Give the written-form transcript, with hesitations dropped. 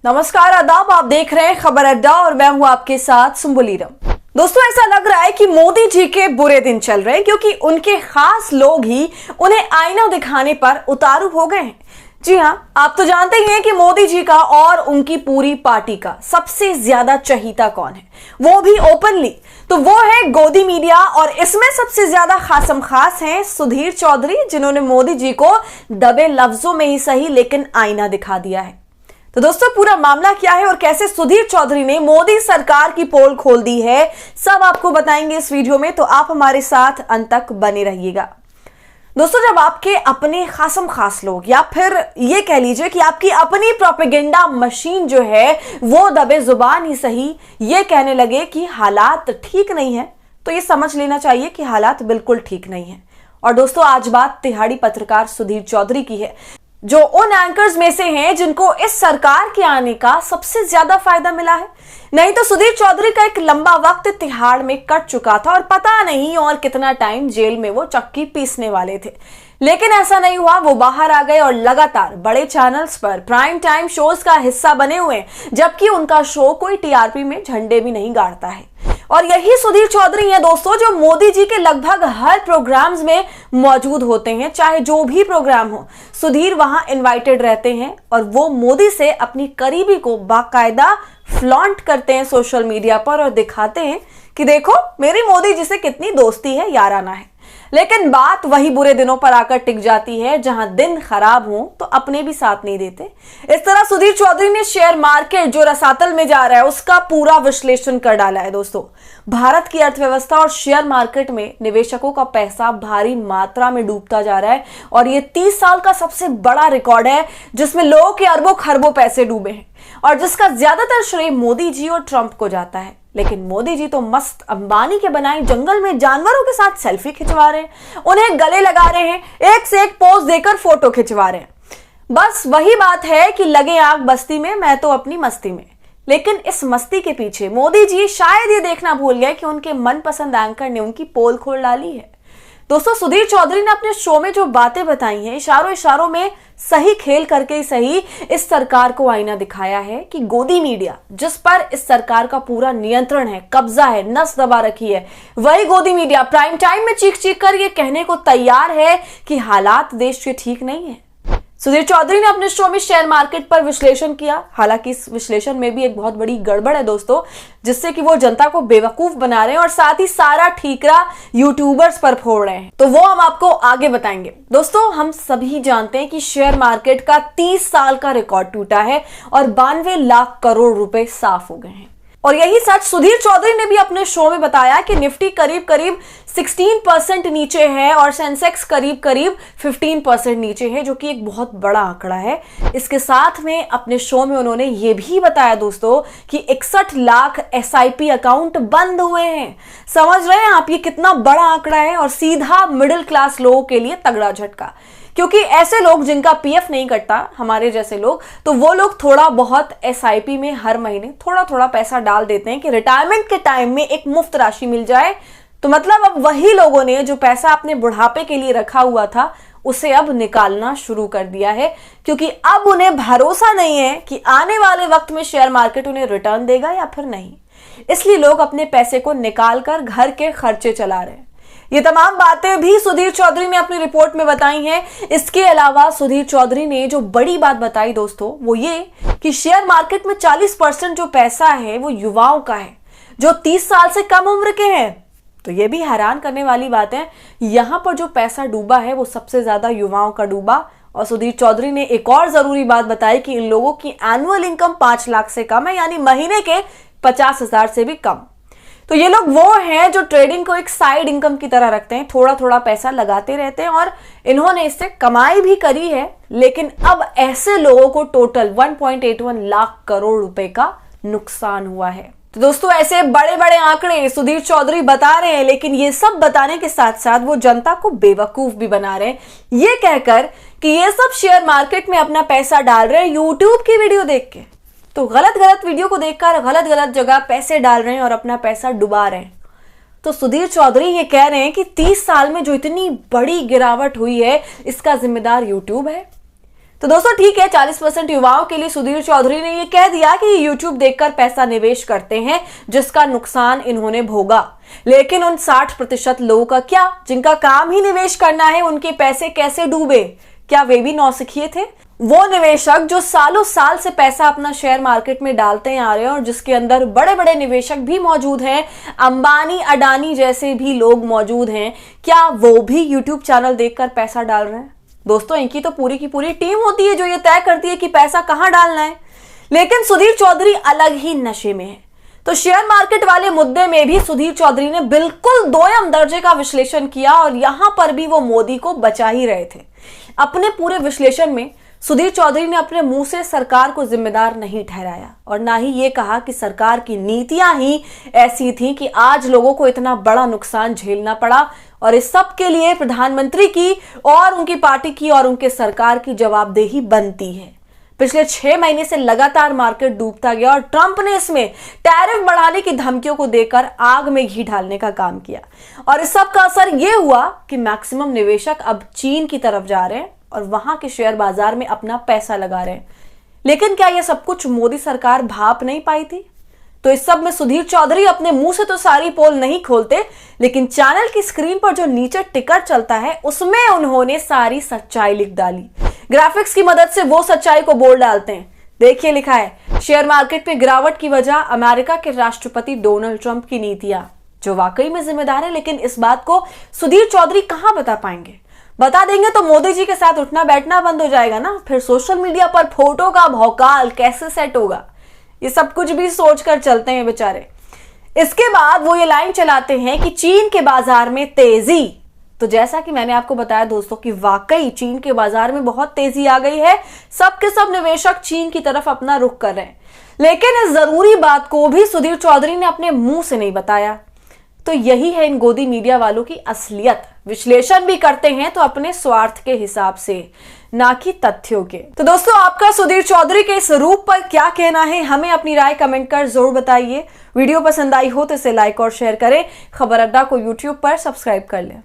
नमस्कार, आदाब। आप देख रहे हैं खबर अड्डा और मैं हूं आपके साथ सुम्बुलीरम। दोस्तों, ऐसा लग रहा है कि मोदी जी के बुरे दिन चल रहे हैं क्योंकि उनके खास लोग ही उन्हें आईना दिखाने पर उतारू हो गए हैं। जी हां, आप तो जानते ही हैं कि मोदी जी का और उनकी पूरी पार्टी का सबसे ज्यादा चहीता कौन है, वो भी ओपनली। तो वो है गोदी मीडिया और इसमें सबसे ज्यादा खासम खास हैं सुधीर चौधरी, जिन्होंने मोदी जी को दबे लफ्जों में ही सही लेकिन आईना दिखा दिया है। तो दोस्तों, पूरा मामला क्या है और कैसे सुधीर चौधरी ने मोदी सरकार की पोल खोल दी है, सब आपको बताएंगे इस वीडियो में, तो आप हमारे साथ अंत तक बने रहिएगा। दोस्तों, जब आपके अपने खासम खास लोग या फिर ये कह लीजिए कि आपकी अपनी प्रोपेगेंडा मशीन जो है वो दबे जुबान ही सही ये कहने लगे कि हालात ठीक नहीं है, तो ये समझ लेना चाहिए कि हालात बिल्कुल ठीक नहीं है। और दोस्तों, आज बात तिहाड़ी पत्रकार सुधीर चौधरी की है, जो उन एंकर्स में से हैं जिनको इस सरकार के आने का सबसे ज्यादा फायदा मिला है। नहीं तो सुधीर चौधरी का एक लंबा वक्त तिहाड़ में कट चुका था और पता नहीं और कितना टाइम जेल में वो चक्की पीसने वाले थे, लेकिन ऐसा नहीं हुआ। वो बाहर आ गए और लगातार बड़े चैनल्स पर प्राइम टाइम शोज का हिस्सा बने हुए हैं, जबकि उनका शो कोई टीआरपी में झंडे भी नहीं गाड़ता है। और यही सुधीर चौधरी हैं दोस्तों, जो मोदी जी के लगभग हर प्रोग्राम्स में मौजूद होते हैं, चाहे जो भी प्रोग्राम हो, सुधीर वहां इनवाइटेड रहते हैं और वो मोदी से अपनी करीबी को बाकायदा फ्लॉन्ट करते हैं सोशल मीडिया पर और दिखाते हैं कि देखो मेरी मोदी जी से कितनी दोस्ती है, याराना है। लेकिन बात वही बुरे दिनों पर आकर टिक जाती है जहां दिन खराब हो तो अपने भी साथ नहीं देते। इस तरह सुधीर चौधरी ने शेयर मार्केट जो रसातल में जा रहा है उसका पूरा विश्लेषण कर डाला है। दोस्तों, भारत की अर्थव्यवस्था और शेयर मार्केट में निवेशकों का पैसा भारी मात्रा में डूबता जा रहा है और ये 30 साल का सबसे बड़ा रिकॉर्ड है जिसमें लोगों के अरबों खरबों पैसे डूबे हैं और जिसका ज्यादातर श्रेय मोदी जी और ट्रंप को जाता है। लेकिन मोदी जी तो मस्त अंबानी के बनाए जंगल में जानवरों के साथ सेल्फी खिंचवा रहे हैं, उन्हें गले लगा रहे हैं, एक से एक पोज देकर फोटो खिंचवा रहे हैं। बस वही बात है कि लगे आग बस्ती में, मैं तो अपनी मस्ती में। लेकिन इस मस्ती के पीछे मोदी जी शायद ये देखना भूल गए कि उनके मनपसंद एंकर ने उनकी पोल खोल डाली है। दोस्तों, सुधीर चौधरी ने अपने शो में जो बातें बताई हैं, इशारों इशारों में सही खेल करके ही सही इस सरकार को आईना दिखाया है कि गोदी मीडिया, जिस पर इस सरकार का पूरा नियंत्रण है, कब्जा है, नस दबा रखी है, वही गोदी मीडिया प्राइम टाइम में चीख चीख कर ये कहने को तैयार है कि हालात देश के ठीक नहीं है। सुधीर चौधरी ने अपने शो में शेयर मार्केट पर विश्लेषण किया। हालांकि इस विश्लेषण में भी एक बहुत बड़ी गड़बड़ है दोस्तों, जिससे कि वो जनता को बेवकूफ बना रहे हैं और साथ ही सारा ठीकरा यूट्यूबर्स पर फोड़ रहे हैं, तो वो हम आपको आगे बताएंगे। दोस्तों, हम सभी जानते हैं कि शेयर मार्केट का 30 साल का रिकॉर्ड टूटा है और 92 लाख करोड़ रुपए साफ हो गए हैं। और यही सच सुधीर चौधरी ने भी अपने शो में बताया कि निफ्टी करीब करीब 16% नीचे है और सेंसेक्स करीब करीब 15% नीचे है, जो कि एक बहुत बड़ा आंकड़ा है। इसके साथ में अपने शो में उन्होंने ये भी बताया दोस्तों कि 61 लाख एसआईपी अकाउंट बंद हुए हैं। समझ रहे हैं आप ये कितना बड़ा आंकड़ा है और सीधा मिडिल क्लास लोगों के लिए तगड़ा झटका, क्योंकि ऐसे लोग जिनका पीएफ नहीं कटता, हमारे जैसे लोग, तो वो लोग थोड़ा बहुत एसआईपी में हर महीने थोड़ा थोड़ा पैसा डाल देते हैं कि रिटायरमेंट के टाइम में एक मुफ्त राशि मिल जाए। तो मतलब अब वही लोगों ने जो पैसा अपने बुढ़ापे के लिए रखा हुआ था उसे अब निकालना शुरू कर दिया है, क्योंकि अब उन्हें भरोसा नहीं है कि आने वाले वक्त में शेयर मार्केट उन्हें रिटर्न देगा या फिर नहीं। इसलिए लोग अपने पैसे को निकाल कर घर के खर्चे चला रहे हैं। ये तमाम बातें भी सुधीर चौधरी ने अपनी रिपोर्ट में बताई हैं। इसके अलावा सुधीर चौधरी ने जो बड़ी बात बताई दोस्तों, वो ये कि शेयर मार्केट में 40% जो पैसा है वो युवाओं का है, जो 30 साल से कम उम्र के हैं। तो ये भी हैरान करने वाली बात है, यहां पर जो पैसा डूबा है वो सबसे ज्यादा युवाओं का डूबा। और सुधीर चौधरी ने एक और जरूरी बात बताई कि इन लोगों की एनुअल इनकम 5 लाख से कम है, यानी महीने के 50,000 से भी कम। तो ये लोग वो हैं जो ट्रेडिंग को एक साइड इनकम की तरह रखते हैं, थोड़ा थोड़ा पैसा लगाते रहते हैं और इन्होंने इससे कमाई भी करी है। लेकिन अब ऐसे लोगों को टोटल 1.81 लाख करोड़ रुपए का नुकसान हुआ है। तो दोस्तों, ऐसे बड़े बड़े आंकड़े सुधीर चौधरी बता रहे हैं, लेकिन ये सब बताने के साथ साथ वो जनता को बेवकूफ भी बना रहे हैं, ये कहकर कि ये सब शेयर मार्केट में अपना पैसा डाल रहे हैं यूट्यूब की वीडियो देख के। तो गलत गलत वीडियो को देखकर गलत गलत जगह पैसे डाल रहे हैं और अपना पैसा डुबा रहे हैं। तो सुधीर चौधरी ये कह रहे हैं कि 30 साल में जो इतनी बड़ी गिरावट हुई है इसका जिम्मेदार यूट्यूब है। तो दोस्तों ठीक है, 40% युवाओं के लिए सुधीर चौधरी ने ये कह दिया कि यूट्यूब देखकर पैसा निवेश करते हैं, जिसका नुकसान इन्होंने भोगा। लेकिन उन 60% लोगों का क्या, जिनका काम ही निवेश करना है, उनके पैसे कैसे डूबे? क्या वे भी नौसिखिए थे? वो निवेशक जो सालों साल से पैसा अपना शेयर मार्केट में डालते आ रहे हैं और जिसके अंदर बड़े बड़े निवेशक भी मौजूद हैं, अंबानी अडानी जैसे भी लोग मौजूद हैं, क्या वो भी यूट्यूब चैनल देखकर पैसा डाल रहे हैं? दोस्तों इनकी तो पूरी की पूरी टीम होती है जो ये तय करती है कि पैसा कहां डालना है। लेकिन सुधीर चौधरी अलग ही नशे में है। तो शेयर मार्केट वाले मुद्दे में भी सुधीर चौधरी ने बिल्कुल दोयम दर्जे का विश्लेषण किया और यहां पर भी वो मोदी को बचा ही रहे थे। अपने पूरे विश्लेषण में सुधीर चौधरी ने अपने मुंह से सरकार को जिम्मेदार नहीं ठहराया और ना ही ये कहा कि सरकार की नीतियां ही ऐसी थी कि आज लोगों को इतना बड़ा नुकसान झेलना पड़ा और इस सब के लिए प्रधानमंत्री की और उनकी पार्टी की और उनके सरकार की जवाबदेही बनती है। पिछले 6 महीने से लगातार मार्केट डूबता गया और ट्रंप ने इसमें टैरिफ बढ़ाने की धमकियों को देकर आग में घी डालने का काम किया और इस सब का असर यह हुआ कि मैक्सिमम निवेशक अब चीन की तरफ जा रहे हैं और वहां के शेयर बाजार में अपना पैसा लगा रहे हैं। लेकिन क्या यह सब कुछ मोदी सरकार भाप नहीं पाई थी? तो इस सब में सुधीर चौधरी अपने मुंह से तो सारी पोल नहीं खोलते, लेकिन चैनल की स्क्रीन पर जो नीचे टिकर चलता है उसमें उन्होंने सारी सच्चाई लिख डाली। ग्राफिक्स की मदद से वो सच्चाई को बोल डालते हैं। देखिए लिखा है, शेयर मार्केट में गिरावट की वजह अमेरिका के राष्ट्रपति डोनाल्ड ट्रंप की नीतियां, जो वाकई में जिम्मेदार है। लेकिन इस बात को सुधीर चौधरी कहां बता पाएंगे? बता देंगे तो मोदी जी के साथ उठना बैठना बंद हो जाएगा ना। फिर सोशल मीडिया पर फोटो का भौकाल कैसे सेट होगा? ये सब कुछ भी सोचकर चलते हैं बेचारे। इसके बाद वो ये लाइन चलाते हैं कि चीन के बाजार में तेजी। तो जैसा कि मैंने आपको बताया दोस्तों कि वाकई चीन के बाजार में बहुत तेजी आ गई है। सब के सब निवेशक चीन की तरफ अपना रुख कर रहे हैं। लेकिन इस जरूरी बात को भी सुधीर चौधरी ने अपने मुंह से नहीं बताया। तो यही है इन गोदी मीडिया वालों की असलियत। विश्लेषण भी करते हैं तो अपने स्वार्थ के हिसाब से, ना कि तथ्यों के। तो दोस्तों आपका सुधीर चौधरी के इस रूप पर क्या कहना है? हमें अपनी राय कमेंट कर जरूर बताइए। वीडियो पसंद आई हो तो इसे लाइक और शेयर करें। खबर अड्डा को यूट्यूब पर सब्सक्राइब कर लें।